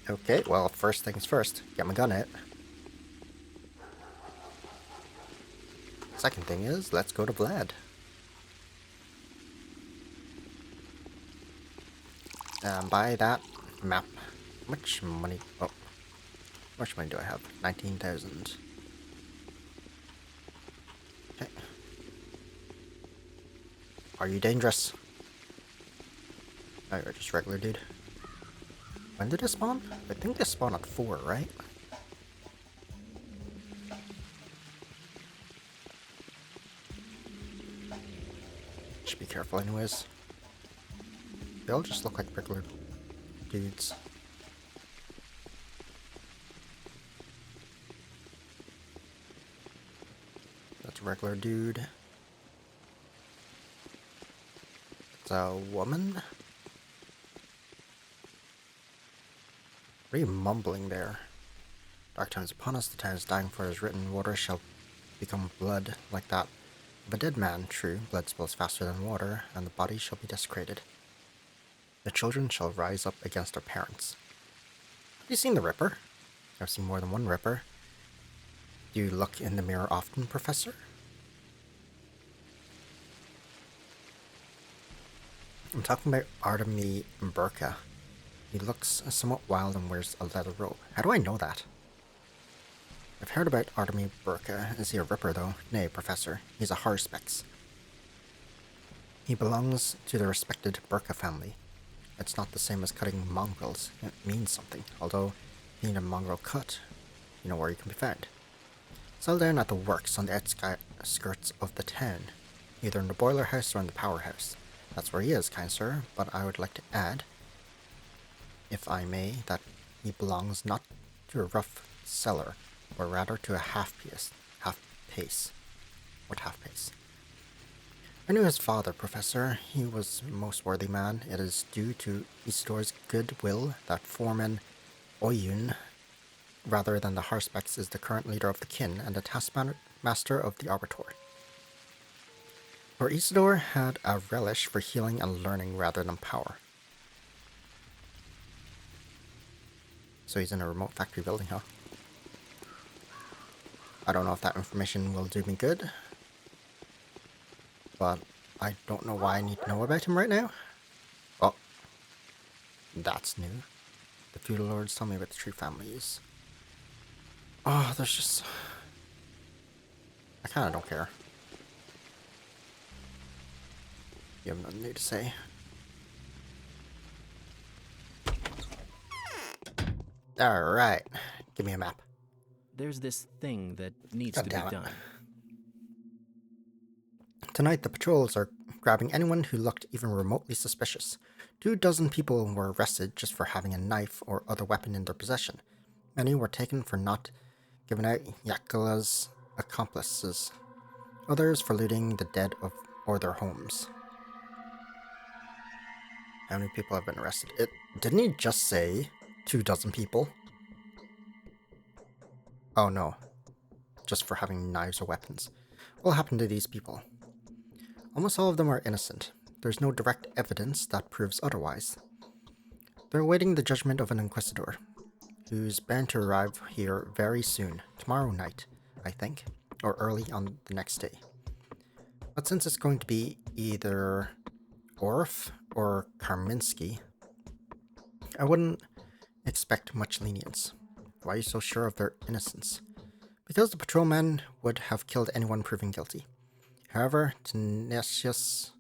Okay, well, first things first, get my gun out. Second thing is, let's go to Vlad. Buy that map. How much money? Oh, how much money do I have? 19,000. Okay. Are you dangerous? Oh, you're just regular dude. When did it spawn? I think they spawn at 4, right? Should be careful anyways. They all just look like regular dudes. That's a regular dude. It's a woman? What are you mumbling there? Dark time is upon us, the time is dying for it is written, water shall become blood like that of a dead man, true, blood spills faster than water, and the body shall be desecrated. The children shall rise up against their parents. Have you seen the Ripper? I've seen more than one Ripper. Do you look in the mirror often, Professor? I'm talking about Artemy Burka. He looks somewhat wild and wears a leather robe. How do I know that? I've heard about Artemy Burka. Is he a Ripper, though? Nay, Professor. He's a Harspex. He belongs to the respected Burka family. It's not the same as cutting mongrels. It means something, although being a mongrel cut, you know where he can be found. Settle down at the works on the outskirts of the town, either in the boiler house or in the powerhouse. That's where he is, kind sir, but I would like to add, if I may, that he belongs not to a rough cellar, but rather to a half-pace. What half-pace? I knew his father, Professor. He was a most worthy man. It is due to Istor's goodwill that Foreman Oyun, rather than the Harspex, is the current leader of the kin and the taskmaster of the Arbiter. For Isidore had a relish for healing and learning rather than power. So he's in a remote factory building, huh? I don't know if that information will do me good, but I don't know why I need to know about him right now. Oh, that's new. The feudal lords tell me about the true families. Oh, there's just... I kinda don't care. You have nothing new to say. Alright, give me a map. There's this thing that needs God to be damn it. done. Tonight, the patrols are grabbing anyone who looked even remotely suspicious. 24 people were arrested just for having a knife or other weapon in their possession. Many were taken for not giving out Yakula's accomplices. Others for looting the dead or their homes. How many people have been arrested? Didn't he just say 24 people? Oh no. Just for having knives or weapons. What happened to these people? Almost all of them are innocent. There's no direct evidence that proves otherwise. They're awaiting the judgment of an inquisitor, who's bound to arrive here very soon, tomorrow night, I think, or early on the next day. But since it's going to be either Orf or Karminski, I wouldn't expect much lenience. Why are you so sure of their innocence? Because the patrolmen would have killed anyone proven guilty. However, tenacious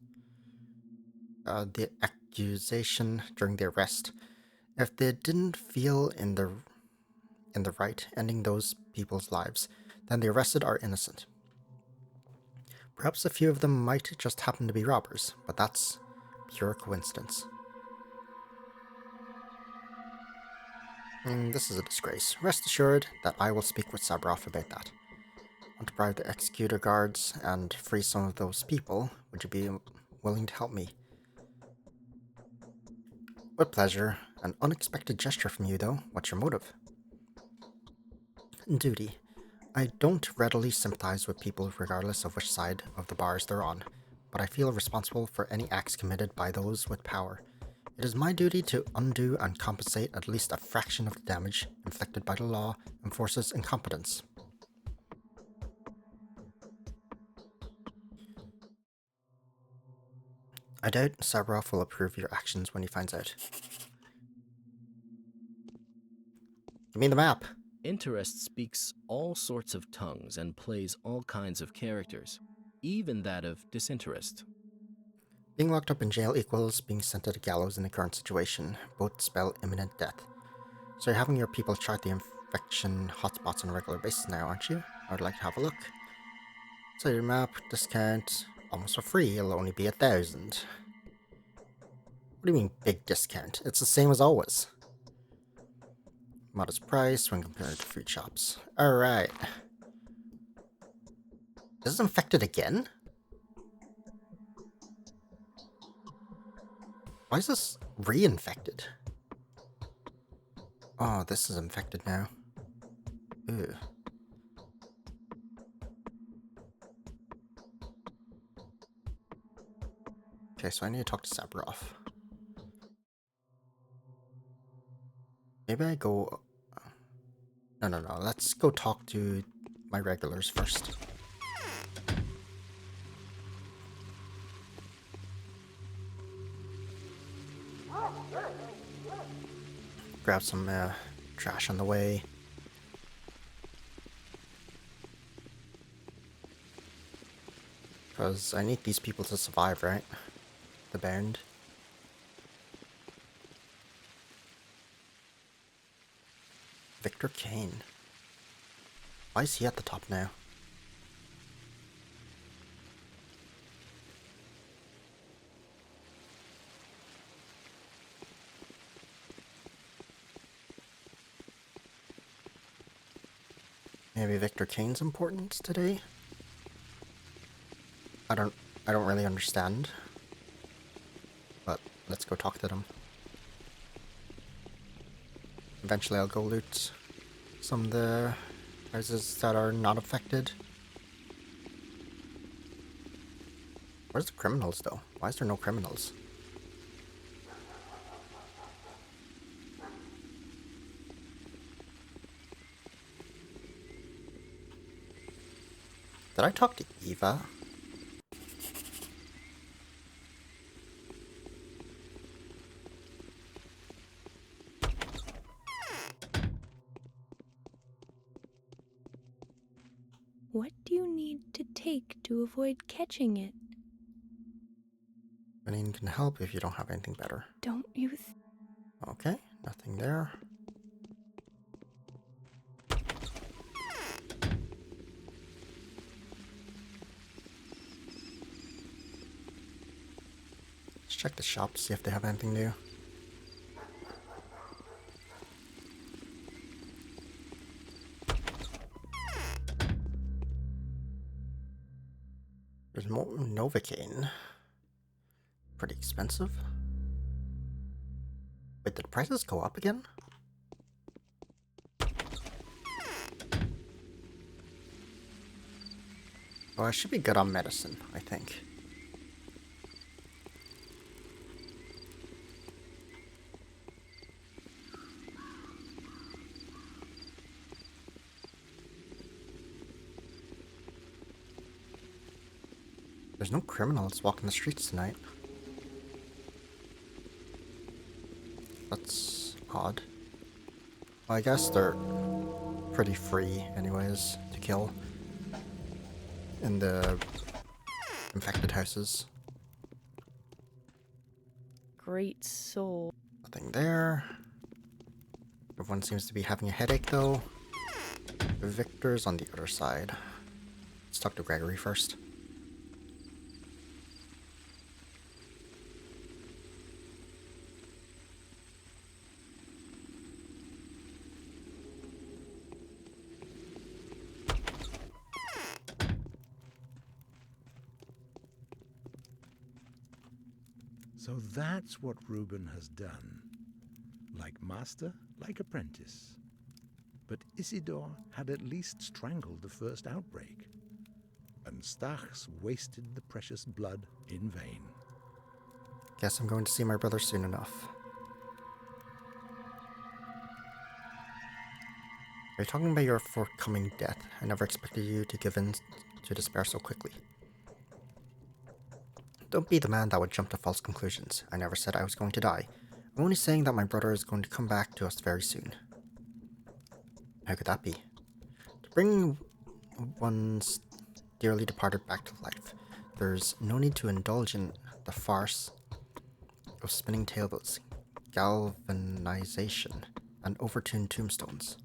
the accusation during the arrest. If they didn't feel in the right ending those people's lives, then the arrested are innocent. Perhaps a few of them might just happen to be robbers, but that's pure coincidence. This is a disgrace. Rest assured that I will speak with Sabroff about that. Want to bribe the executor guards and free some of those people? Would you be willing to help me? With pleasure. An unexpected gesture from you, though. What's your motive? Duty. I don't readily sympathize with people regardless of which side of the bars they're on, but I feel responsible for any acts committed by those with power. It is my duty to undo and compensate at least a fraction of the damage inflicted by the law and forces incompetence. I doubt Sabroff will approve your actions when he finds out. Give me the map. Interest speaks all sorts of tongues and plays all kinds of characters, even that of disinterest. Being locked up in jail equals being sent to the gallows in the current situation. Both spell imminent death. So you're having your people chart the infection hotspots on a regular basis now, aren't you? I would like to have a look. So your map discount almost for free. It'll only be 1,000. What do you mean big discount? It's the same as always. Modest price when compared to food shops. Alright. This is infected again? Why is this reinfected? Oh, this is infected now. Ew. Okay, so I need to talk to Sabroff. Maybe I go... No. Let's go talk to my regulars first. Grab some trash on the way. Because I need these people to survive, right? The band. Victor Kane. Why is he at the top now? Maybe Victor Kane's important today? I don't really understand. But let's go talk to them. Eventually I'll go loot some of the houses that are not affected. Where's the criminals though? Why is there no criminals? Did I talk to Eva? What do you need to take to avoid catching it? Vanine can help if you don't have anything better. Don't you Okay, nothing there. Let's check the shop, see if they have anything new. There's more Novocaine. Pretty expensive. Wait, did the prices go up again? Oh, I should be good on medicine, I think. There's no criminals walking the streets tonight. That's odd. Well, I guess they're pretty free anyways to kill in the infected houses. great soul? Nothing there. Everyone seems to be having a headache though. Victor's on the other side. Let's talk to Gregory first. So that's what Reuben has done. Like master, like apprentice. But Isidore had at least strangled the first outbreak, and Stachs wasted the precious blood in vain. Guess I'm going to see my brother soon enough. Are you talking about your forthcoming death? I never expected you to give in to despair so quickly. Don't be the man that would jump to false conclusions. I never said I was going to die. I'm only saying that my brother is going to come back to us very soon. How could that be? To bring one's dearly departed back to life, there's no need to indulge in the farce of spinning tables, galvanization, and overturned tombstones.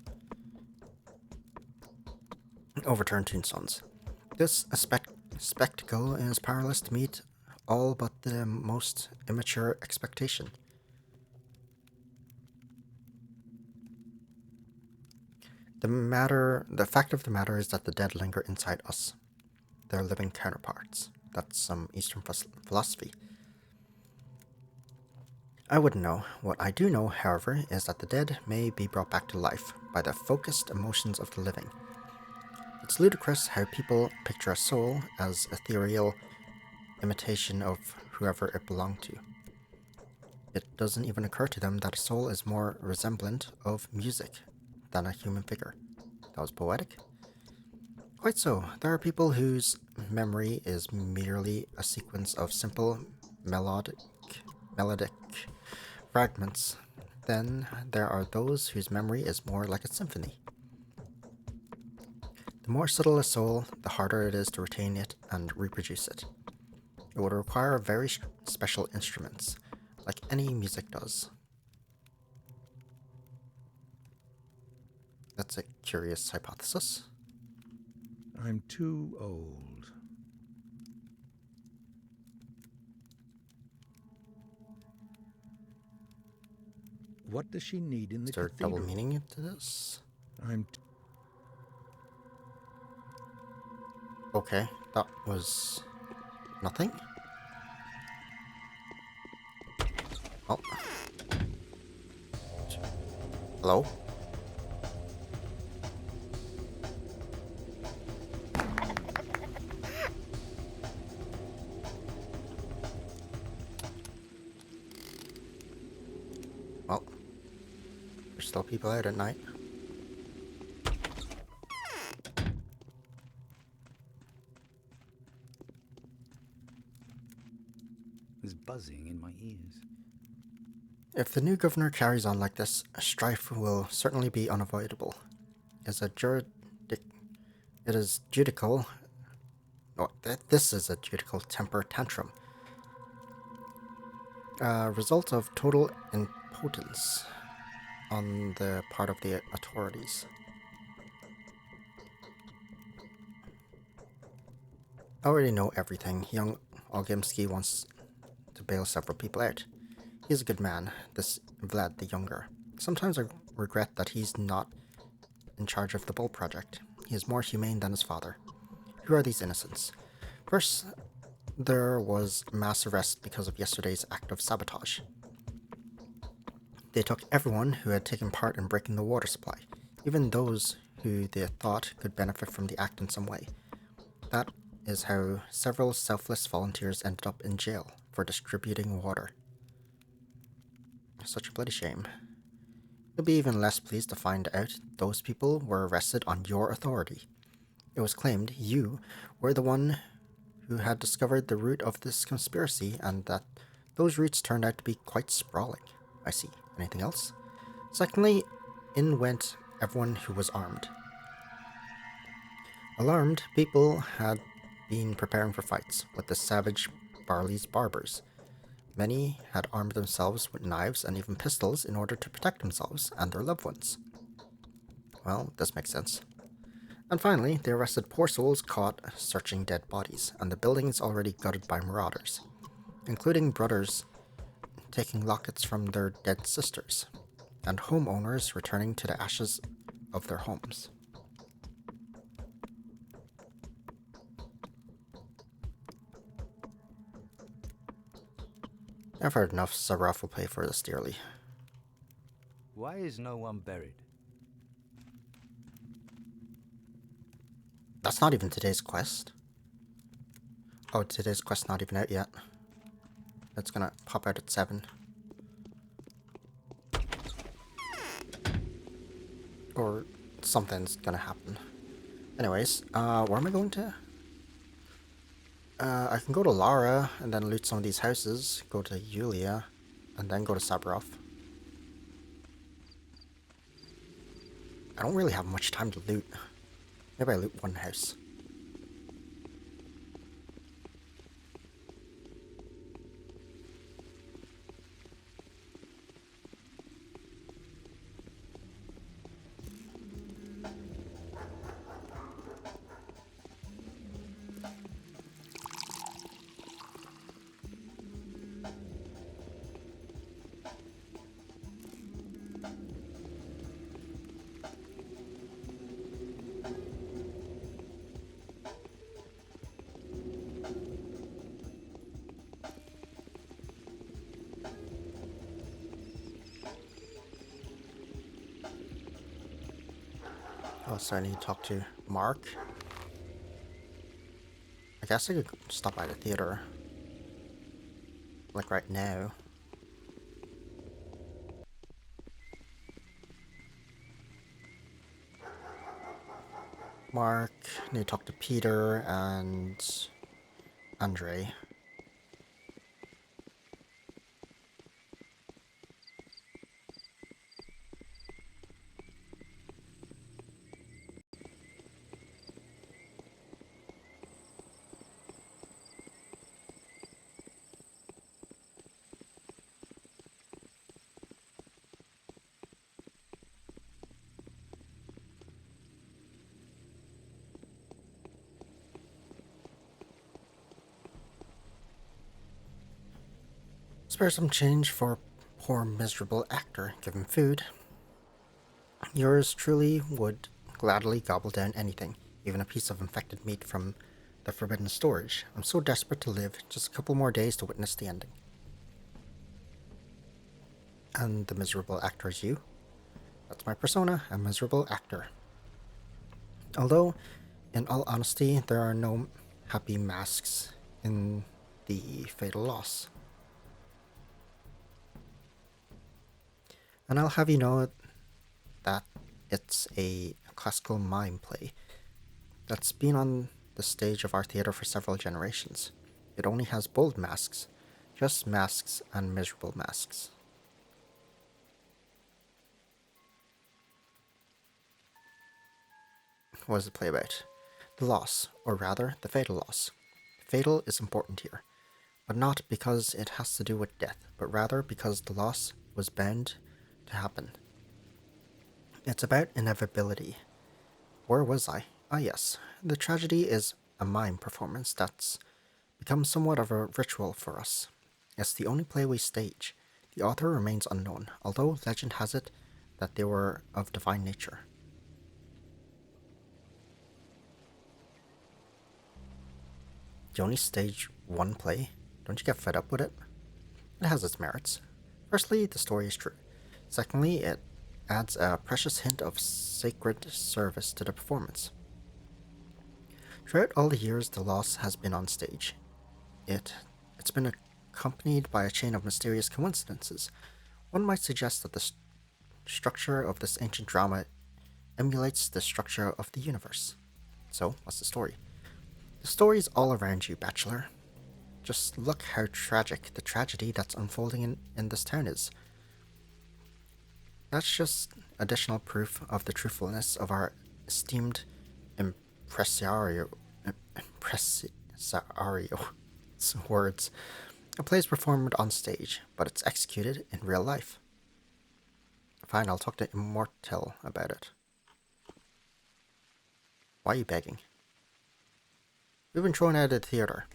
This spectacle is powerless to meet all but the most immature expectation. The fact of the matter is that the dead linger inside us, their living counterparts. That's some Eastern philosophy. I wouldn't know. What I do know, however, is that the dead may be brought back to life by the focused emotions of the living. It's ludicrous how people picture a soul as ethereal imitation of whoever it belonged to. It doesn't even occur to them that a soul is more resemblant of music than a human figure. That was poetic. Quite so. There are people whose memory is merely a sequence of simple melodic fragments. Then there are those whose memory is more like a symphony. The more subtle a soul, the harder it is to retain it and reproduce it. It would require very special instruments, like any music does. That's a curious hypothesis. I'm too old. What does she need in the Is there a cathedral? double meaning to this? Okay, that was nothing. Oh. Hello? Well, there's still people out at night. There's buzzing in my ears. If the new governor carries on like this, strife will certainly be unavoidable. This is a judicial temper tantrum. Result of total impotence on the part of the authorities. I already know everything. Young Olgimsky wants to bail several people out. He's a good man, this Vlad the Younger. Sometimes I regret that he's not in charge of the Bull Project. He is more humane than his father. Who are these innocents? First, there was mass arrest because of yesterday's act of sabotage. They took everyone who had taken part in breaking the water supply, even those who they thought could benefit from the act in some way. That is how several selfless volunteers ended up in jail for distributing water. Such a bloody shame. You'll be even less pleased to find out those people were arrested on your authority. It was claimed you were the one who had discovered the root of this conspiracy, and that those roots turned out to be quite sprawling. I see. Anything else? Secondly, in went everyone who was armed. Alarmed, people had been preparing for fights with the savage Barley's barbers. Many had armed themselves with knives and even pistols in order to protect themselves and their loved ones. Well, this makes sense. And finally, they arrested poor souls caught searching dead bodies, and the buildings already gutted by marauders, including brothers taking lockets from their dead sisters, and homeowners returning to the ashes of their homes. I've heard enough. Saraf will pay for this dearly. Why is no one buried? That's not even today's quest. Oh, today's quest's not even out yet. It's gonna pop out at 7. Or something's gonna happen. Anyways, where am I going to? I can go to Lara and then loot some of these houses, go to Yulia, and then go to Sabrov. I don't really have much time to loot. Maybe I loot one house. Oh, so I need to talk to Mark. I guess I could stop by the theater. Like right now. Mark, need to talk to Peter and Andre. Spare some change for a poor miserable actor. Give him food. Yours truly would gladly gobble down anything, even a piece of infected meat from the forbidden storage. I'm so desperate to live, just a couple more days to witness the ending. And the miserable actor is you? That's my persona, a miserable actor. Although, in all honesty, there are no happy masks in the Fatal Loss. And I'll have you know that it's a classical mime play that's been on the stage of our theatre for several generations. It only has bold masks, just masks and miserable masks. What is the play about? The loss, or rather, the fatal loss. Fatal is important here, but not because it has to do with death, but rather because the loss was bound to happen. It's about inevitability. Where was I? Ah, yes. The tragedy is a mime performance that's become somewhat of a ritual for us. It's the only play we stage. The author remains unknown, although legend has it that they were of divine nature. You only stage one play? Don't you get fed up with it? It has its merits. Firstly, the story is true. Secondly, it adds a precious hint of sacred service to the performance. Throughout all the years the loss has been on stage, it's been accompanied by a chain of mysterious coincidences. One might suggest that the structure of this ancient drama emulates the structure of the universe. So, what's the story? The story's all around you, Bachelor. Just look how tragic the tragedy that's unfolding in this town is. That's just additional proof of the truthfulness of our esteemed impresario. Words. A play is performed on stage, but it's executed in real life. Fine, I'll talk to Immortel about it. Why are you begging? We've been thrown out of the theatre.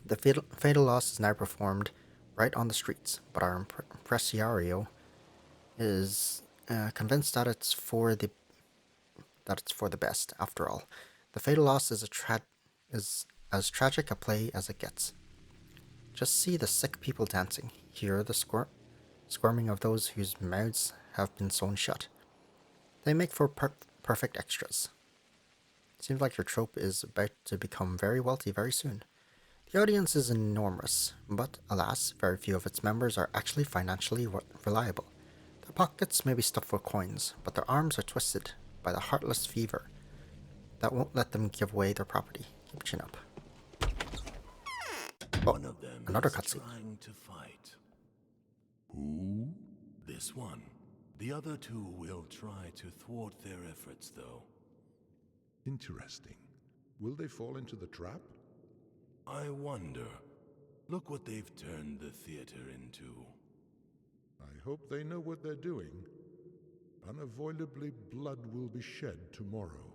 The fatal loss is now performed right on the streets, but our impresario is convinced that it's for the best. After all, the fatal loss is as tragic a play as it gets. Just see the sick people dancing. Hear the squirming of those whose mouths have been sewn shut. They make for perfect extras. Seems like your trope is about to become very wealthy very soon. The audience is enormous, but alas, very few of its members are actually financially reliable. Their pockets may be stuffed with coins, but their arms are twisted by the heartless fever that won't let them give away their property. Keep your chin up. Oh, One of them another is cutscene. trying to fight. Who? This one. The other two will try to thwart their efforts, though. Interesting. Will they fall into the trap? I wonder. Look what they've turned the theater into. I hope they know what they're doing. Unavoidably, blood will be shed tomorrow.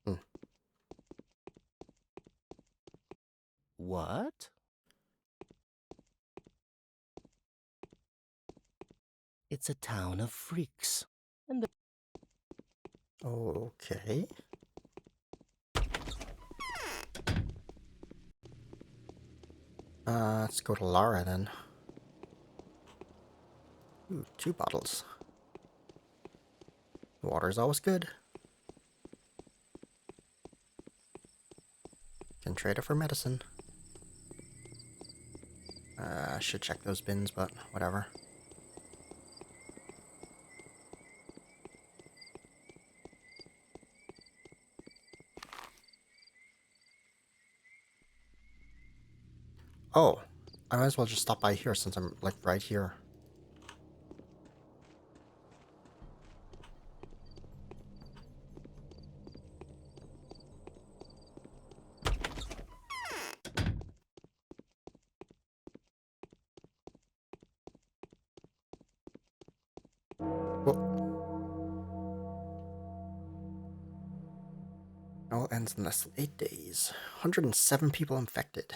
Hmm. What? It's a town of freaks. And Okay. Let's go to Lara then. Ooh, 2 bottles. Water's always good. Can trade it for medicine. I should check those bins, but whatever. Oh, I might as well just stop by here since I'm, like, right here. Well, all ends in less than 8 days. 107 people infected.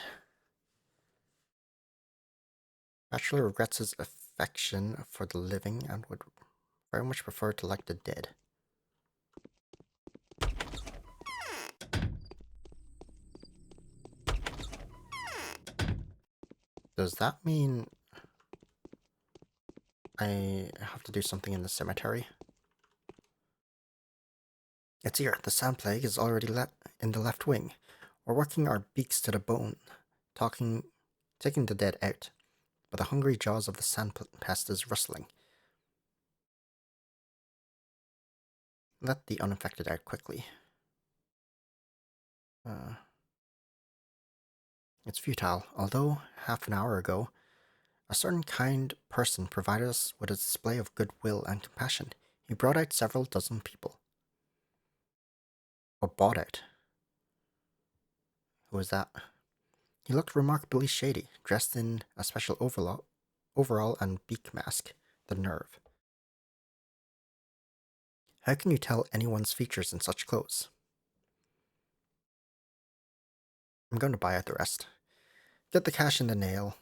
Bachelor regrets his affection for the living and would very much prefer to like the dead. Does that mean I have to do something in the cemetery? It's here. The sand plague is already in the left wing. We're working our beaks to the bone, taking the dead out. But the hungry jaws of the sand pest is rustling. Let the uninfected out quickly. It's futile, although half an hour ago, a certain kind person provided us with a display of goodwill and compassion. He brought out several dozen people. Or bought out. Who was that? He looked remarkably shady, dressed in a special overall and beak mask. The nerve. How can you tell anyone's features in such clothes? I'm going to buy out the rest. Get the cash in the nail.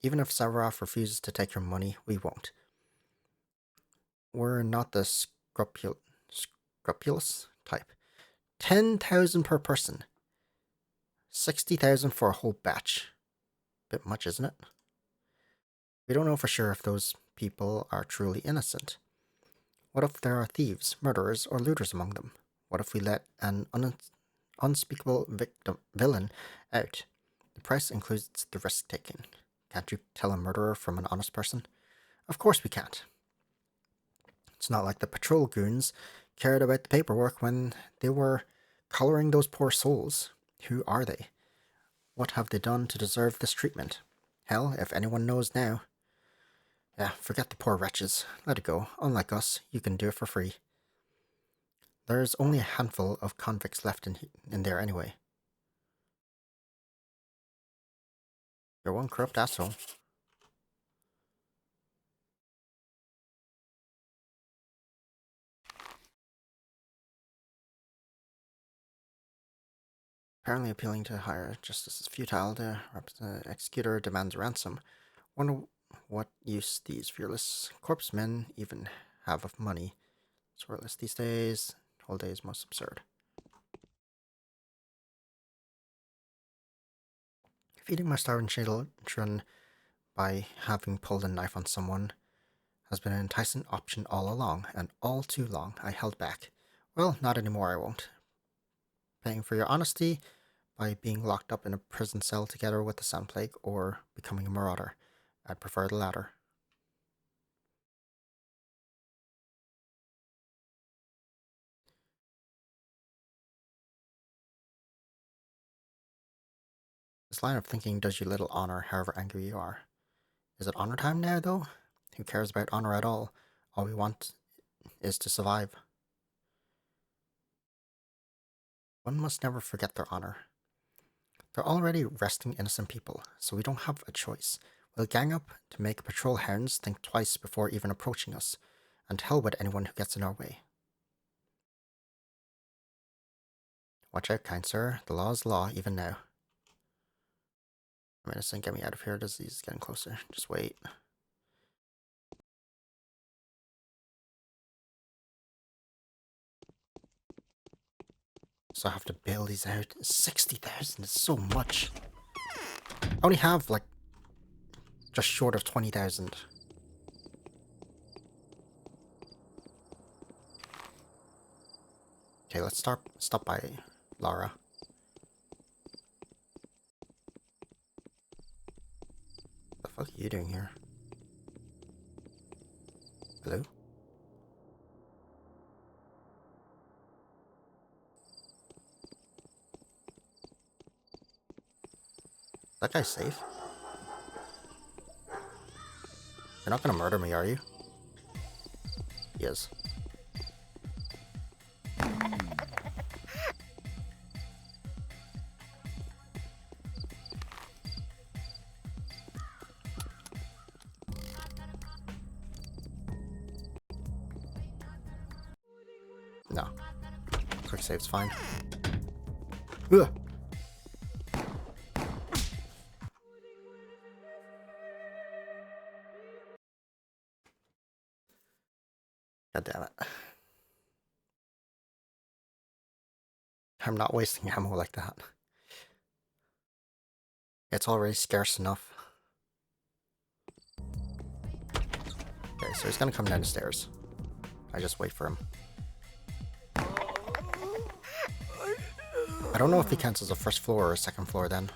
Even if Savarov refuses to take your money, we won't. We're not the scrupulous type. 10,000 per person. 60,000 for a whole batch. Bit much, isn't it? We don't know for sure if those people are truly innocent. What if there are thieves, murderers, or looters among them? What if we let an unspeakable villain out? The price includes the risk taking. Can't you tell a murderer from an honest person? Of course we can't. It's not like the patrol goons cared about the paperwork when they were collaring those poor souls. Who are they? What have they done to deserve this treatment? Hell, if anyone knows now. Yeah, forget the poor wretches. Let it go. Unlike us, you can do it for free. There's only a handful of convicts left in there anyway. You're one corrupt asshole. Apparently appealing to higher justice is futile. The executor demands ransom. Wonder what use these fearless corpsemen even have of money. Sworless these days. Whole day is most absurd. Feeding my starving children by having pulled a knife on someone has been an enticing option all along, and all too long I held back. Well, not anymore, I won't. Paying for your honesty by being locked up in a prison cell together with the Sand Plague, or becoming a marauder. I'd prefer the latter. This line of thinking does you little honor, however angry you are. Is it honor time now, though? Who cares about honor at all? All we want is to survive. One must never forget their honor. They're already arresting innocent people, so we don't have a choice. We'll gang up to make patrol hounds think twice before even approaching us, and hell with anyone who gets in our way. Watch out, kind sir. The law is law, even now. I'm innocent, get me out of here. Disease is getting closer. Just wait. So I have to bail these out. 60,000 is so much. I only have, like, just short of 20,000. Okay, let's stop by Lara. What the fuck are you doing here? Hello? That guy's safe. You're not gonna murder me, are you? He is. No. Quick save's fine. Ugh. God damn it. I'm not wasting ammo like that. It's already scarce enough. Okay, so he's gonna come down the stairs. I just wait for him. I don't know if he counts as a first floor or a second floor then.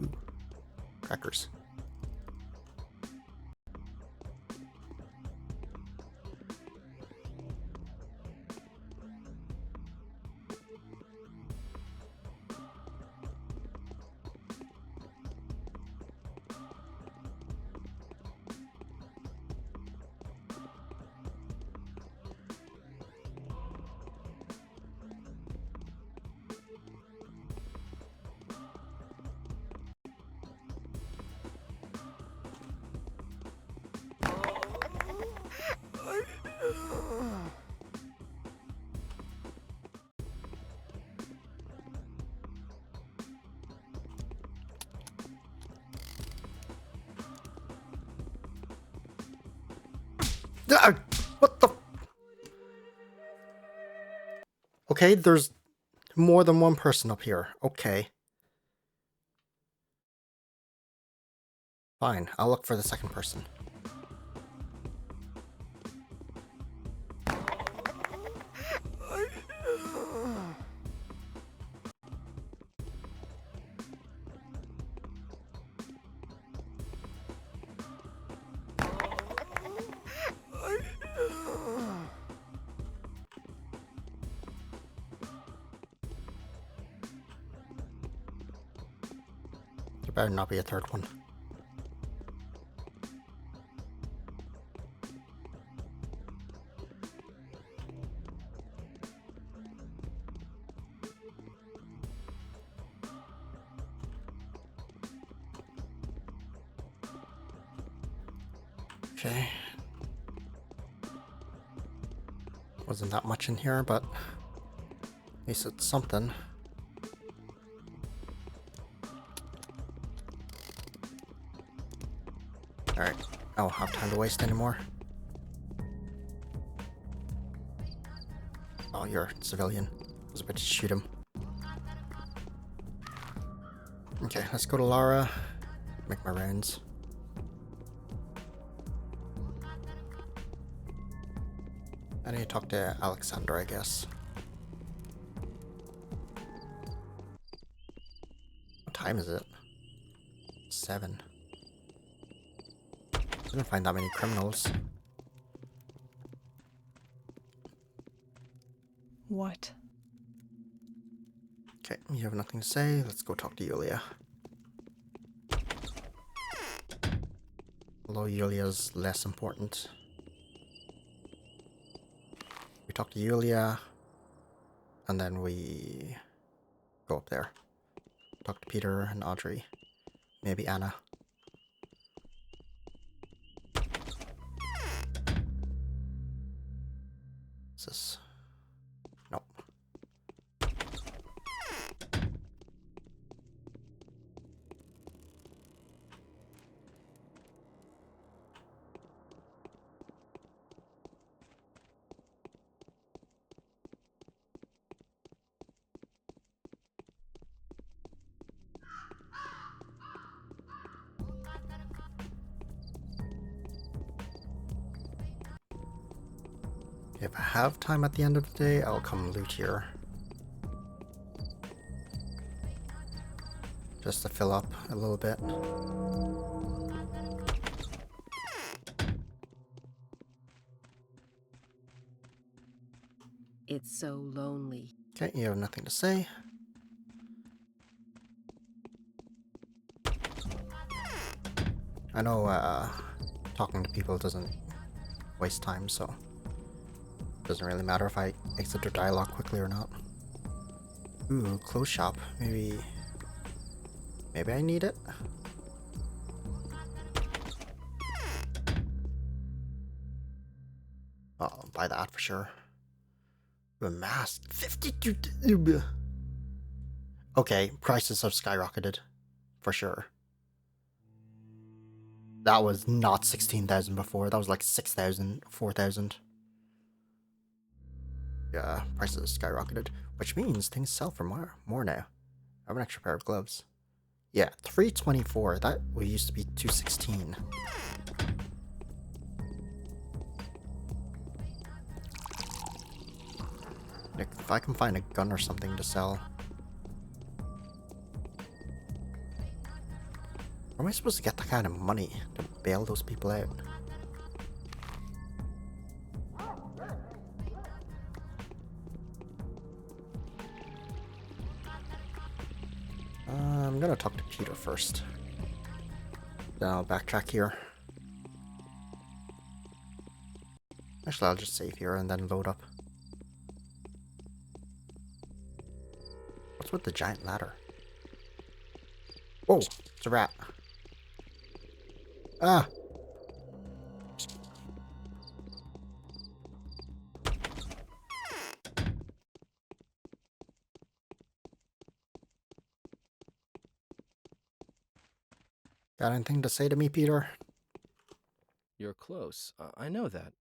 Ooh. Crackers. What the? Okay, there's more than one person up here. Okay. Fine, I'll look for the second person. There better not be a third one. Okay. Wasn't that much in here, but at least it's something. Alright, I don't have time to waste anymore. Oh, you're a civilian. I was about to shoot him. Okay, let's go to Lara. Make my rounds. I need to talk to Alexander, I guess. What time is it? 7. Didn't find that many criminals. What? Okay, you have nothing to say. Let's go talk to Yulia. Although Yulia's less important. We talk to Yulia, and then we go up there. Talk to Peter and Audrey. Maybe Anna. What's this? Nope. If I have time at the end of the day, I'll come loot here. Just to fill up a little bit. It's so lonely. Okay, you have nothing to say. I know talking to people doesn't waste time, so it doesn't really matter if I exit their dialogue quickly or not. Ooh, clothes shop. Maybe I need it? Oh, I'll buy that for sure. A mask. 52. Okay, prices have skyrocketed. For sure. That was not 16,000 before. That was like 6,000, 4,000. Yeah, prices skyrocketed. Which means things sell for more now. I have an extra pair of gloves. Yeah, 324. That used to be 216. Like, if I can find a gun or something to sell. Where am I supposed to get that kind of money to bail those people out? I'm gonna talk to Peter first. Then I'll backtrack here. Actually, I'll just save here and then load up. What's with the giant ladder? Whoa, it's a rat. Ah! Got anything to say to me, Peter? You're close. I know that.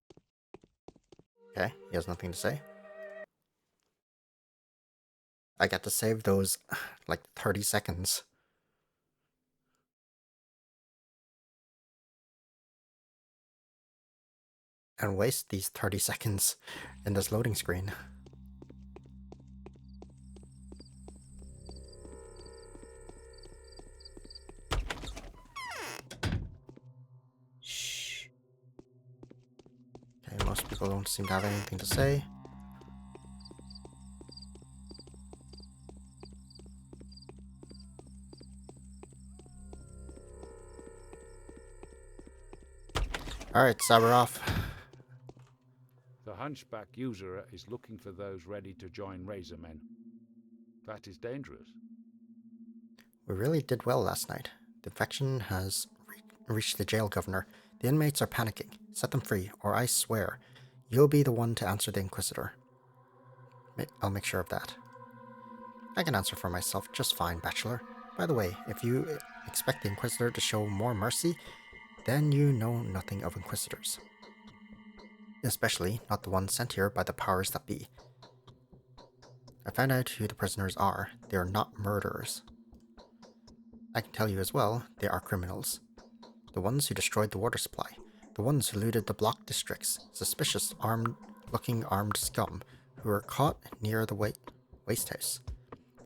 Okay, he has nothing to say. I get to save those, like, 30 seconds. And waste these 30 seconds in this loading screen. Shh. Okay, most people don't seem to have anything to say. Alright, Sabaroff. The hunchback usurer is looking for those ready to join Razormen. That is dangerous. We really did well last night. The infection has reached the jail governor. The inmates are panicking. Set them free, or I swear, you'll be the one to answer the Inquisitor. I'll make sure of that. I can answer for myself just fine, Bachelor. By the way, if you expect the Inquisitor to show more mercy, then you know nothing of Inquisitors. Especially not the ones sent here by the powers that be. I found out who the prisoners are. They are not murderers. I can tell you as well, they are criminals. The ones who destroyed the water supply. The ones who looted the block districts. Suspicious, armed-looking armed scum who were caught near the waste house.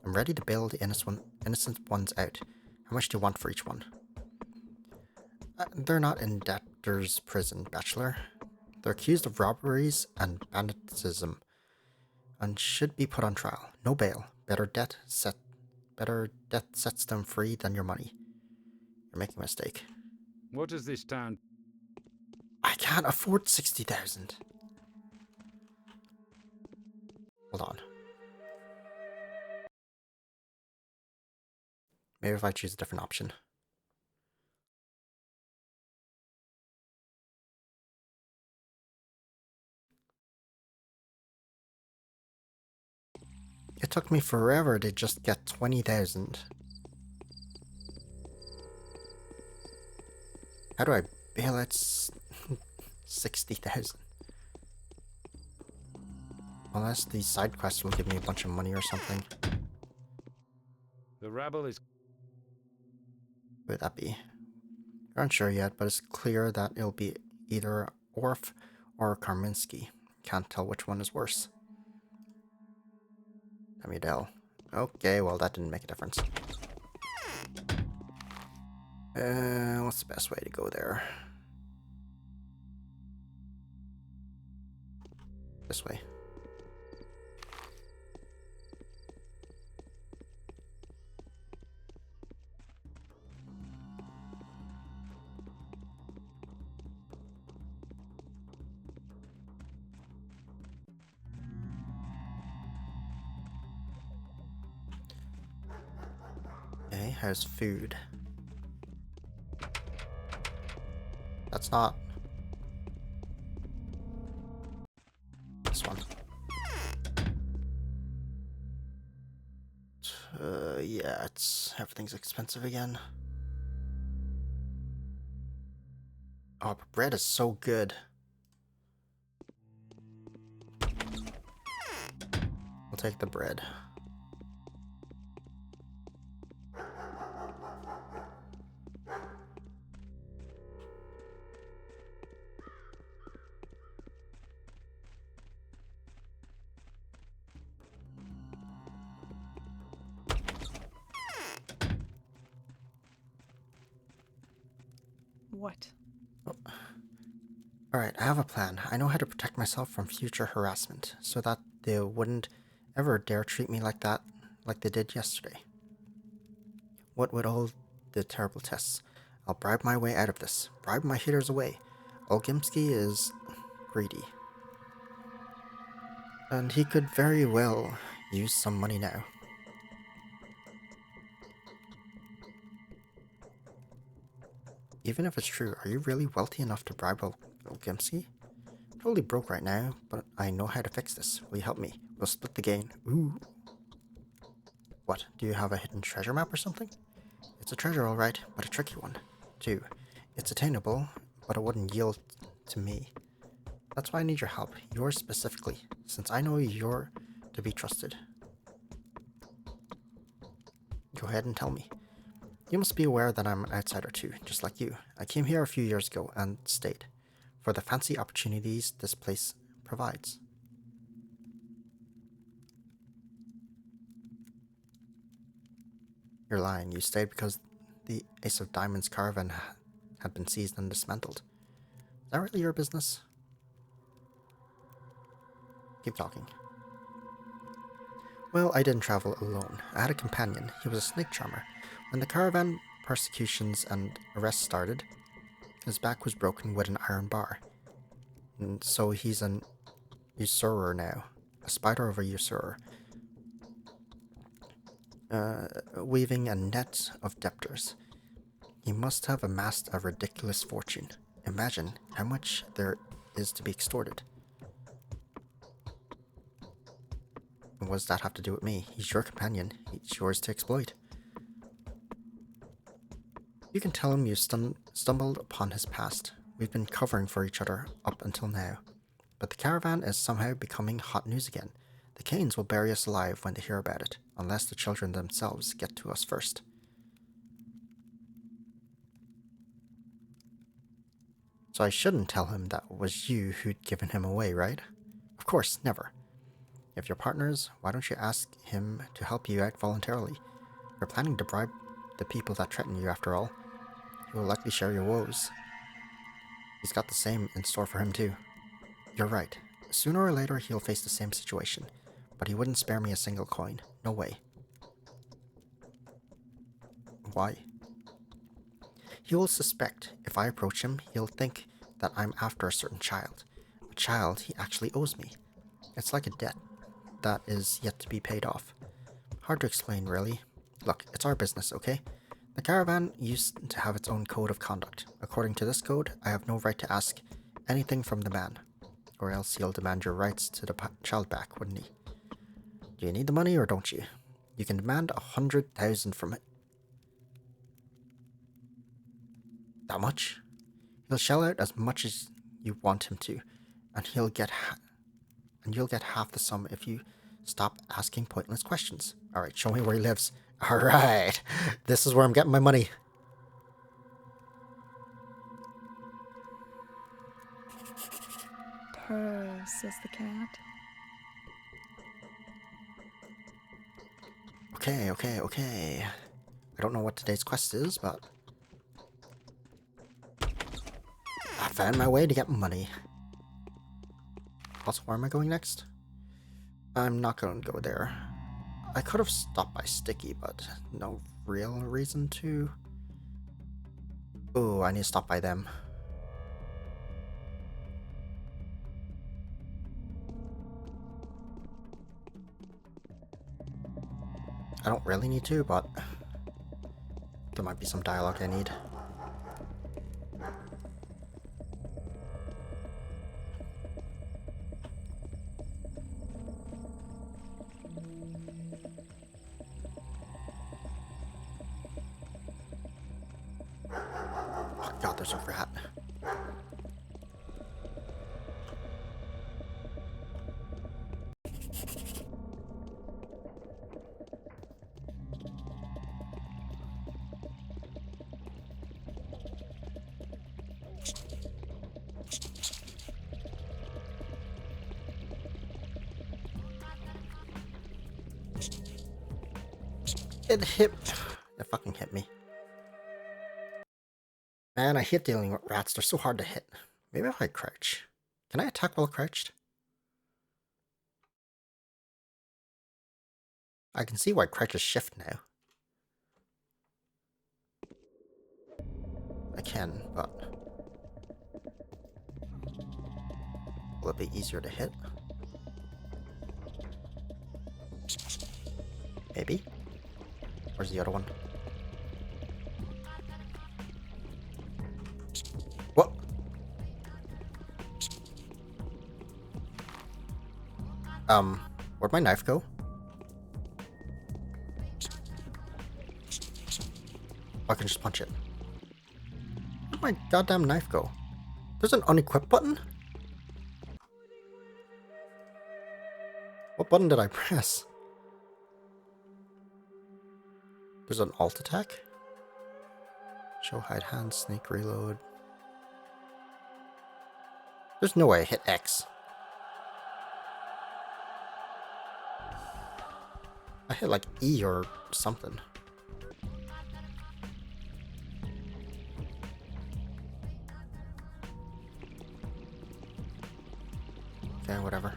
I'm ready to bail the innocent ones out. How much do you want for each one? They're not in debtor's prison, Bachelor. They're accused of robberies and banditism and should be put on trial. No bail. Better death sets them free than your money. You're making a mistake. What does this town... I can't afford 60,000. Hold on. Maybe if I choose a different option. It took me forever to just get 20,000. How do I bail out 60,000? Unless these side quests will give me a bunch of money or something. The rabble is... Who would that be? We're unsure yet, but it's clear that it'll be either Orf or Karminski. Can't tell which one is worse. Amidel. Okay, well that didn't make a difference. What's the best way to go there? This way. Okay, how's food? That's not this one. Yeah, everything's expensive again. Oh, but bread is so good. I'll take the bread. What? Alright, I have a plan. I know how to protect myself from future harassment, so that they wouldn't ever dare treat me like that, like they did yesterday. What with all the terrible tests? I'll bribe my way out of this. Bribe my haters away. Olgimsky is greedy. And he could very well use some money now. Even if it's true, are you really wealthy enough to bribe Olgimsky? Totally broke right now, but I know how to fix this. Will you help me? We'll split the gain. Ooh. What, do you have a hidden treasure map or something? It's a treasure alright, but a tricky one, too. It's attainable, but it wouldn't yield to me. That's why I need your help, yours specifically, since I know you're to be trusted. Go ahead and tell me. You must be aware that I'm an outsider too, just like you. I came here a few years ago and stayed, for the fancy opportunities this place provides. You're lying. You stayed because the Ace of Diamonds caravan had been seized and dismantled. Is that really your business? Keep talking. Well, I didn't travel alone. I had a companion. He was a snake charmer. When the caravan persecutions and arrests started, his back was broken with an iron bar. And so he's an usurer now. A spider of a usurer. Weaving a net of debtors. He must have amassed a ridiculous fortune. Imagine how much there is to be extorted. And what does that have to do with me? He's your companion. He's yours to exploit. You can tell him you stumbled upon his past. We've been covering for each other up until now. But the caravan is somehow becoming hot news again. The Canes will bury us alive when they hear about it, unless the children themselves get to us first. So I shouldn't tell him that it was you who'd given him away, right? Of course, never. If you're partners, why don't you ask him to help you out voluntarily? You're planning to bribe the people that threaten you, after all. He will likely share your woes. He's got the same in store for him too. You're right. Sooner or later he'll face the same situation, but he wouldn't spare me a single coin. No way. Why? He will suspect if I approach him, he'll think that I'm after a certain child. A child he actually owes me. It's like a debt that is yet to be paid off. Hard to explain, really. Look, it's our business, okay? The caravan used to have its own code of conduct. According to this code, I have no right to ask anything from the man, or else he'll demand your rights to the child back, wouldn't he? Do you need the money or don't you? You can demand 100,000 from it. That much? He'll shell out as much as you want him to, and you'll get half the sum if you stop asking pointless questions. Alright, show me where he lives. Alright, this is where I'm getting my money. Purr, says the cat. Okay. I don't know what today's quest is, but I found my way to get money. Also, where am I going next? I'm not going to go there. I could have stopped by Sticky, but no real reason to. Ooh, I need to stop by them. I don't really need to, but there might be some dialogue I need. Oh god, there's a rat. It fucking hit me. Man, I hate dealing with rats. They're so hard to hit. Maybe if I crouch. Can I attack while crouched? I can see why crouches shift now. I can, but will it be easier to hit? Maybe? Where's the other one? What? Where'd my knife go? I can just punch it. Where'd my goddamn knife go? There's an unequip button? What button did I press? There's an alt attack? Show hide hand, sneak, reload. There's no way I hit X. I hit like E or something. Okay, whatever.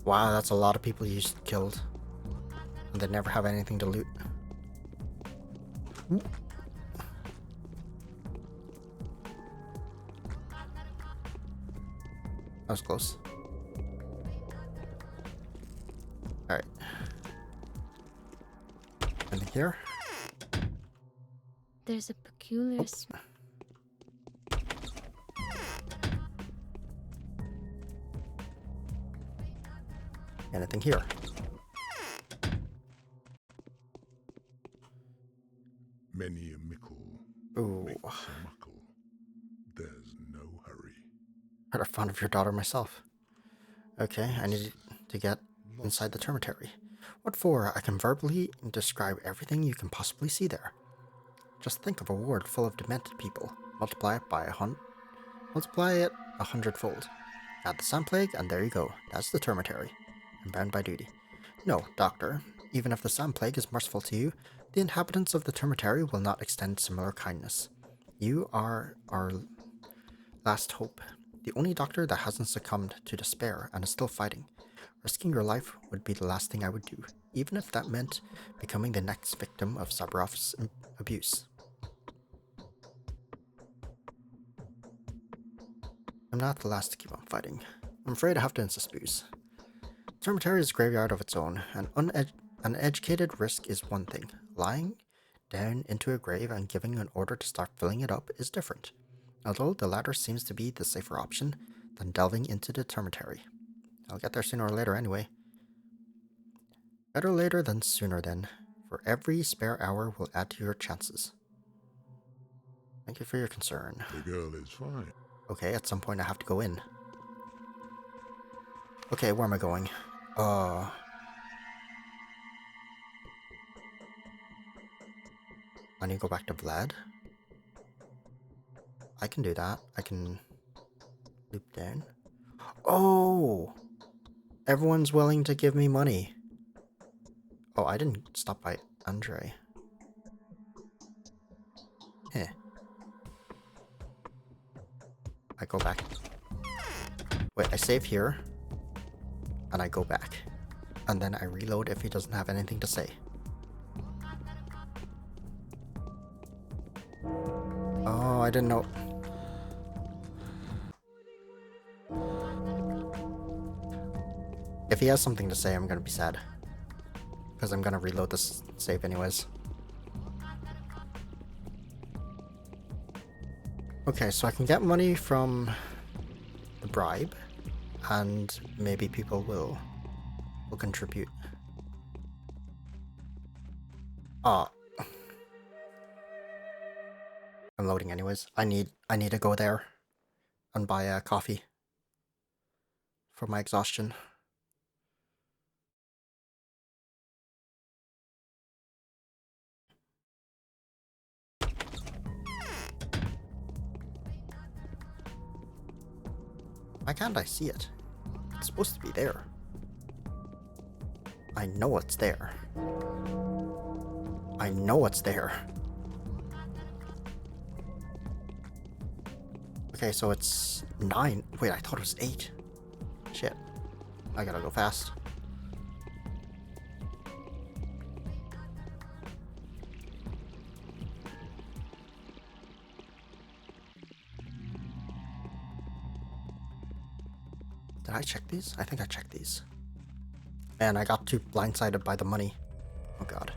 Wow, that's a lot of people you just killed. And they never have anything to loot. Ooh. That was close. Alright. Anything here? There's a peculiar Oops. Anything here? Many a mickle Ooh. makes a muckle. There's no hurry. Heard a fond of your daughter myself. Okay, I need to get inside the termitary. What for? I can verbally describe everything you can possibly see there. Just think of a ward full of demented people. Multiply it by multiply it 100-fold. Add the sun plague, and there you go. That's the termitary. I'm bound by duty. No, doctor. Even if the sun plague is merciful to you, the inhabitants of the termitary will not extend similar kindness. You are our last hope. The only doctor that hasn't succumbed to despair and is still fighting. Risking your life would be the last thing I would do, even if that meant becoming the next victim of Sabrov's abuse. I'm not the last to keep on fighting. I'm afraid I have to insist, booze. Termitary is a graveyard of its own. An educated risk is one thing. Lying down into a grave and giving an order to start filling it up is different. Although the latter seems to be the safer option than delving into the termitary. I'll get there sooner or later anyway. Better later than sooner then, for every spare hour will add to your chances. Thank you for your concern. The girl is fine. Okay, at some point I have to go in. Okay, where am I going? I need to go back to Vlad. I can do that. I can loop down. Oh! Everyone's willing to give me money. Oh, I didn't stop by Andre. Heh. I go back. Wait, I save here. And I go back. And then I reload if he doesn't have anything to say. Oh, I didn't know. If he has something to say, I'm gonna be sad. Because I'm gonna reload this save anyways. Okay, so I can get money from the bribe. And maybe people will contribute. Ah. I'm loading anyways. I need to go there and buy a coffee for my exhaustion. Why can't I see it? It's supposed to be there. I know it's there. I know it's there. Okay, so it's 9. Wait, I thought it was 8. Shit. I gotta go fast. Did I check these? I think I checked these. Man, I got too blindsided by the money. Oh god.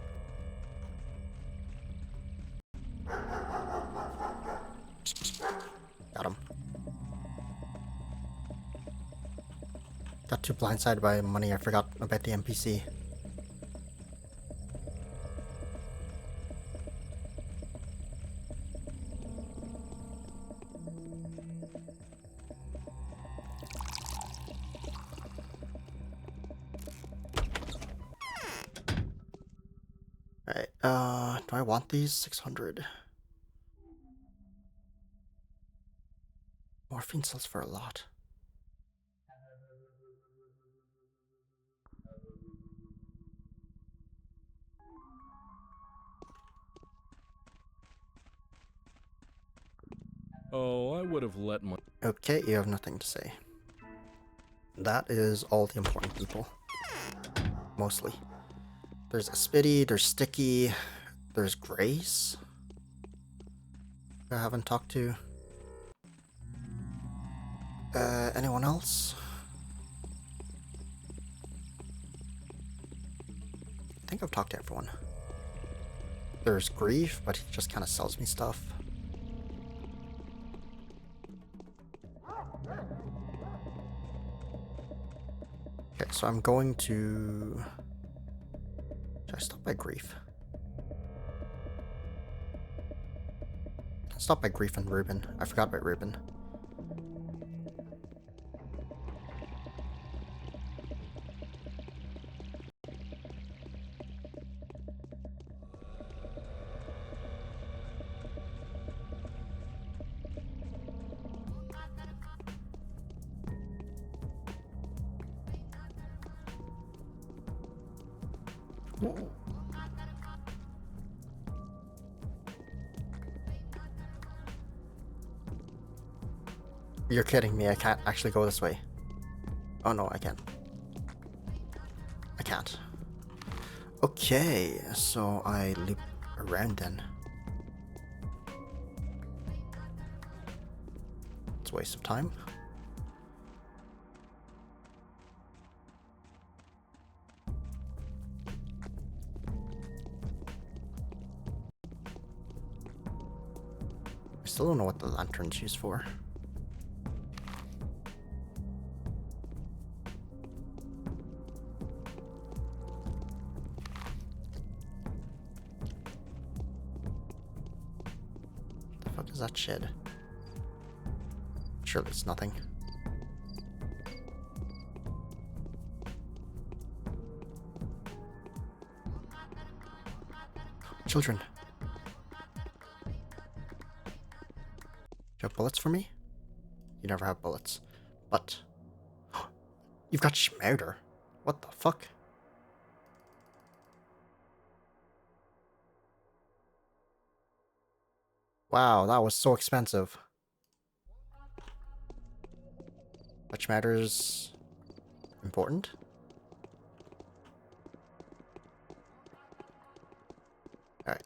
Got him. Got too blindsided by money, I forgot about the NPC. Alright, do I want these? 600. Morphine sells for a lot. Oh, I would have let my... Okay, you have nothing to say. That is all the important people. Mostly. There's Aspidi, there's Sticky, there's Grace. I haven't talked to. Anyone else? I think I've talked to everyone. There's Grief, but he just kind of sells me stuff. Okay, so I'm going to... Should I stop by Grief? Stop by Grief and Reuben. I forgot about Reuben. You're kidding me, I can't actually go this way. Oh no, I can. I can't. Okay, so I loop around then. It's a waste of time. I still don't know what the lantern's used for. The fuck is that shed? Surely it's nothing. Children. You have bullets for me? You never have bullets. But... You've got Schmouder. What the fuck? Wow, that was so expensive. Which matters important? Alright.